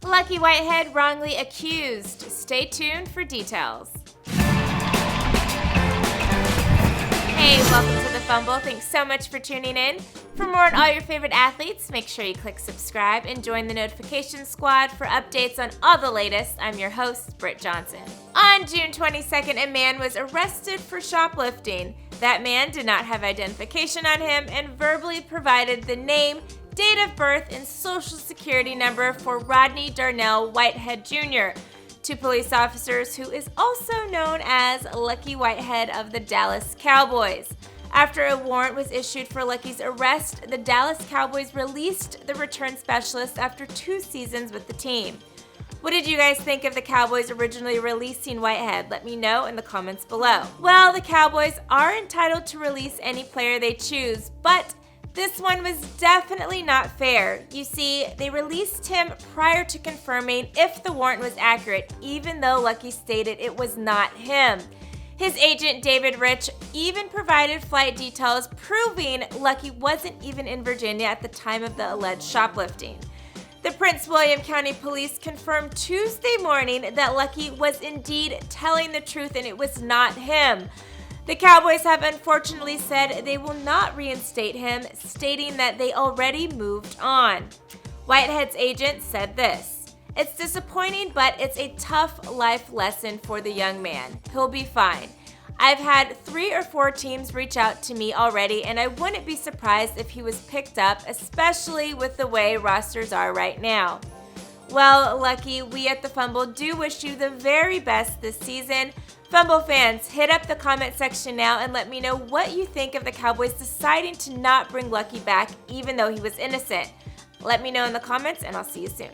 Lucky Whitehead wrongly accused. Stay tuned for details. Hey, welcome to The Fumble. Thanks so much for tuning in. For more on all your favorite athletes, make sure you click subscribe and join the notification squad for updates on all the latest. I'm your host, Britt Johnson. On June 22nd, a man was arrested for shoplifting. That man did not have identification on him and verbally provided the name, date of birth, and social security number for Rodney Darnell Whitehead Jr. to police officers, who is also known as Lucky Whitehead of the Dallas Cowboys. After a warrant was issued for Lucky's arrest, the Dallas Cowboys released the return specialist after 2 seasons with the team. What did you guys think of the Cowboys originally releasing Whitehead? Let me know in the comments below. Well, the Cowboys are entitled to release any player they choose, but this one was definitely not fair. You see, they released him prior to confirming if the warrant was accurate, even though Lucky stated it was not him. His agent, David Rich, even provided flight details proving Lucky wasn't even in Virginia at the time of the alleged shoplifting. The Prince William County Police confirmed Tuesday morning that Lucky was indeed telling the truth and it was not him. The Cowboys have unfortunately said they will not reinstate him, stating that they already moved on. Whitehead's agent said this: "It's disappointing, but it's a tough life lesson for the young man. He'll be fine. I've had 3 or 4 teams reach out to me already, and I wouldn't be surprised if he was picked up, especially with the way rosters are right now." Well, Lucky, we at The Fumble do wish you the very best this season. Fumble fans, hit up the comment section now and let me know what you think of the Cowboys deciding to not bring Lucky back even though he was innocent. Let me know in the comments, and I'll see you soon.